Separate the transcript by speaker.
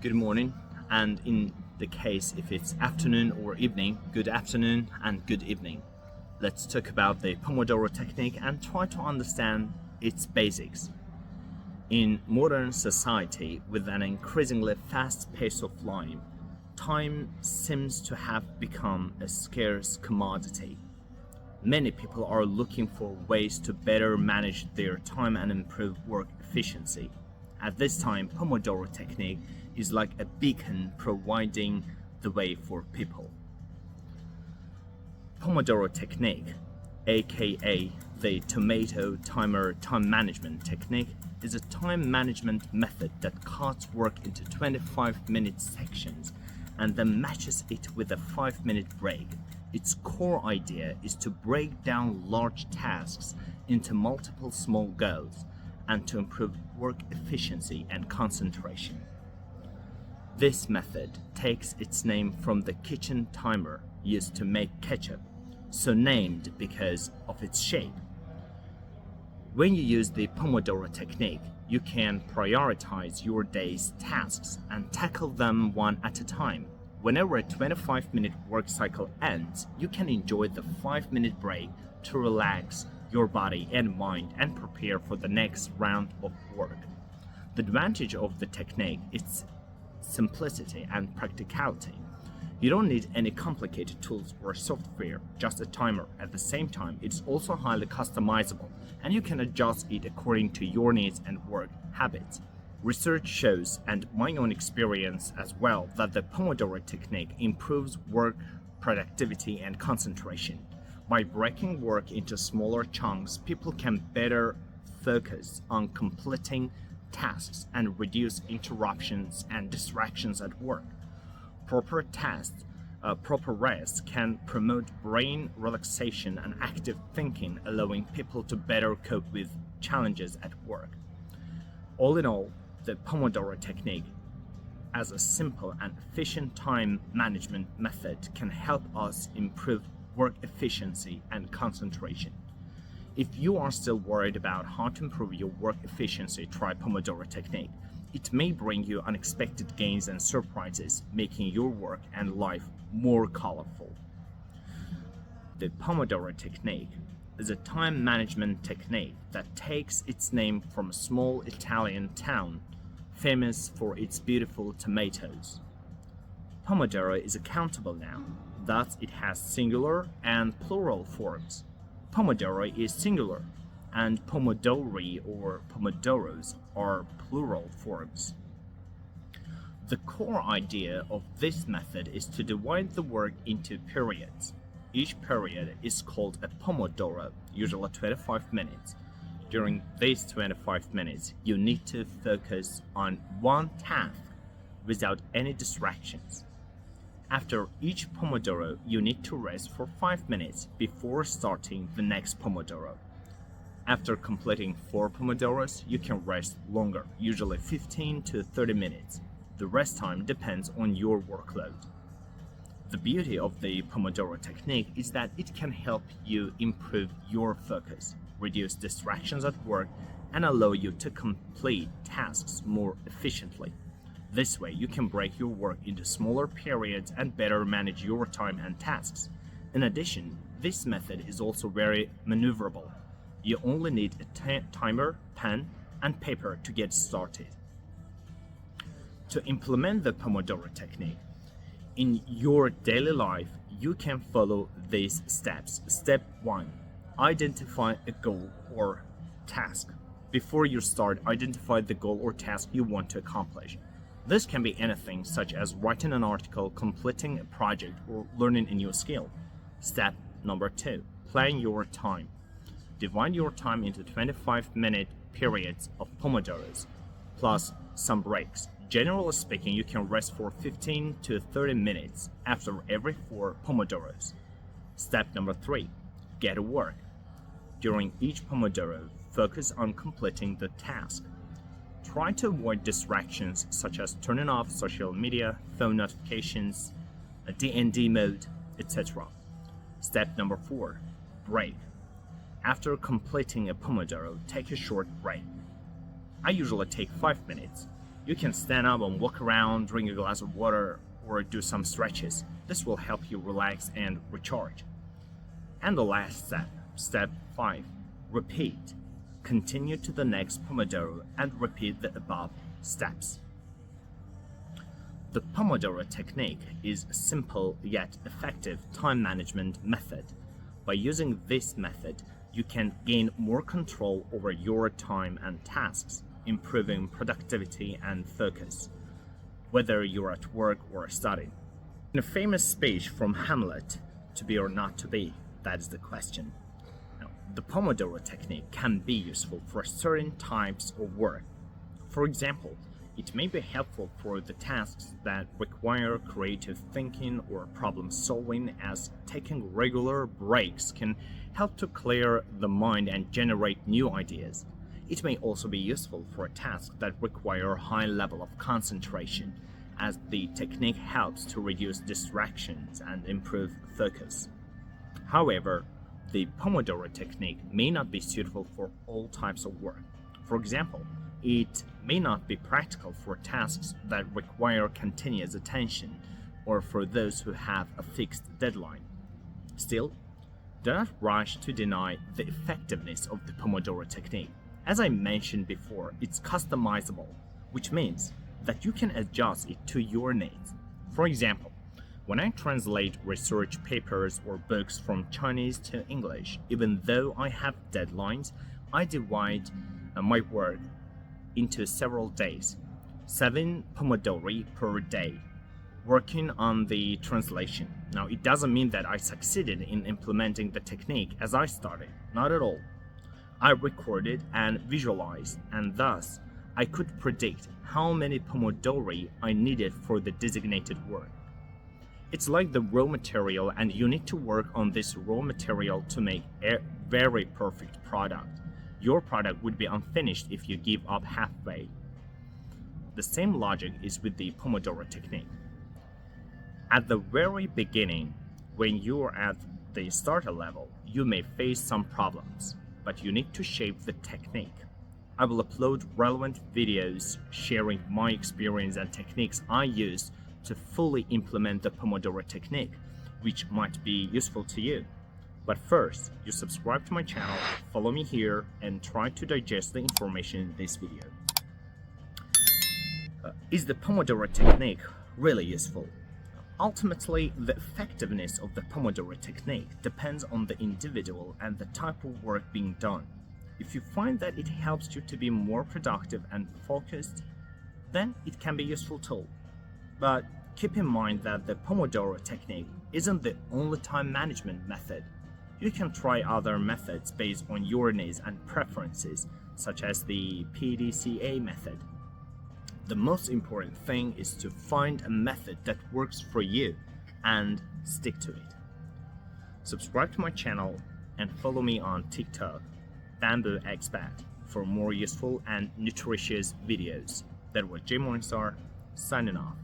Speaker 1: good morning, and in the case if it's afternoon or evening, good afternoon and good evening. Let's talk about the Pomodoro technique and try to understand its basics. In modern society, with an increasingly fast pace of life, time seems to have become a scarce commodity. Many people are looking for ways to better manage their time and improve work efficiency. At this time, Pomodoro technique is like a beacon providing the way for people. Pomodoro technique, aka the tomato timer time management technique, is a time management method that cuts work into 25-minute sections and then matches it with a 5-minute break. Its core idea is to break down large tasks into multiple small goals and to improve work efficiency and concentration. This method takes its name from the kitchen timer used to make ketchup, so named because of its shape. When you use the Pomodoro technique, you can prioritize your day's tasks and tackle them one at a time. Whenever a 25-minute work cycle ends, you can enjoy the 5-minute break to relax your body and mind and prepare for the next round of work. The advantage of the technique is simplicity and practicality. You don't need any complicated tools or software, just a timer. At the same time, it's also highly customizable, and you can adjust it according to your needs and work habits. Research shows, and my own experience as well, that the Pomodoro technique improves work productivity and concentration. By breaking work into smaller chunks, people can better focus on completing tasks and reduce interruptions and distractions at work. Proper rest can promote brain relaxation and active thinking, allowing people to better cope with challenges at work. All in all, the Pomodoro technique, as a simple and efficient time management method, can help us improve work efficiency and concentration. If you are still worried about how to improve your work efficiency, try Pomodoro technique. It may bring you unexpected gains and surprises, making your work and life more colorful. The Pomodoro technique is a time management technique that takes its name from a small Italian town famous for its beautiful tomatoes. Pomodoro is a countable noun, thus it has singular and plural forms. Pomodoro is singular, and pomodori or pomodoros are plural forms. The core idea of this method is to divide the work into periods. Each period is called a pomodoro, usually 25 minutes. During these 25 minutes, you need to focus on one task without any distractions. After each Pomodoro, you need to rest for 5 minutes before starting the next Pomodoro. After completing 4 Pomodoros, you can rest longer, usually 15 to 30 minutes. The rest time depends on your workload. The beauty of the Pomodoro technique is that it can help you improve your focus, reduce distractions at work, and allow you to complete tasks more efficiently. This way, you can break your work into smaller periods and better manage your time and tasks. In addition, this method is also very maneuverable. You only need a timer, pen, and paper to get started. To implement the Pomodoro technique in your daily life, you can follow these steps. Step 1. Identify a goal or task. Before you start, identify the goal or task you want to accomplish. This can be anything such as writing an article, completing a project, or learning a new skill. Step number 2. Plan your time. Divide your time into 25-minute periods of Pomodoros, plus some breaks. Generally speaking, you can rest for 15 to 30 minutes after every 4 Pomodoros. Step number 3. Get to work. During each Pomodoro, focus on completing the task. Try to avoid distractions such as turning off social media, phone notifications, a D&D mode, etc. Step number 4. Break. After completing a Pomodoro, take a short break. I usually take 5 minutes. You can stand up and walk around, drink a glass of water, or do some stretches. This will help you relax and recharge. And the last step, step 5, repeat. Continue to the next Pomodoro and repeat the above steps. The Pomodoro technique is a simple yet effective time management method. By using this method, you can gain more control over your time and tasks, improving productivity and focus, whether you're at work or studying. In a famous speech from Hamlet, to be or not to be, that is the question. Now, the Pomodoro technique can be useful for certain types of work. For example, it may be helpful for the tasks that require creative thinking or problem solving, as taking regular breaks can help to clear the mind and generate new ideas. It may also be useful for tasks that require a high level of concentration, as the technique helps to reduce distractions and improve focus. However, the Pomodoro technique may not be suitable for all types of work. For example, it may not be practical for tasks that require continuous attention or for those who have a fixed deadline. Still, do not rush to deny the effectiveness of the Pomodoro technique. As I mentioned before, it's customizable, which means that you can adjust it to your needs. For example, when I translate research papers or books from Chinese to English, even though I have deadlines, I divide my work into several days, 7 Pomodori per day, working on the translation. Now, it doesn't mean that I succeeded in implementing the technique as I started, not at all. I recorded and visualized, and thus I could predict how many Pomodori I needed for the designated work. It's like the raw material, and you need to work on this raw material to make a very perfect product. Your product would be unfinished if you give up halfway. The same logic is with the Pomodoro technique. At the very beginning, when you are at the starter level, you may face some problems, but you need to shape the technique. I will upload relevant videos sharing my experience and techniques I use to fully implement the Pomodoro technique, which might be useful to you. But first, you subscribe to my channel, follow me here, and try to digest the information in this video. Is the Pomodoro technique really useful? Ultimately, the effectiveness of the Pomodoro technique depends on the individual and the type of work being done. If you find that it helps you to be more productive and focused, then it can be a useful tool. But keep in mind that the Pomodoro technique isn't the only time management method. You can try other methods based on your needs and preferences, such as the PDCA method. The most important thing is to find a method that works for you and stick to it. Subscribe to my channel and follow me on TikTok, Bamboo Expat, for more useful and nutritious videos. That was Jay Morningstar, signing off.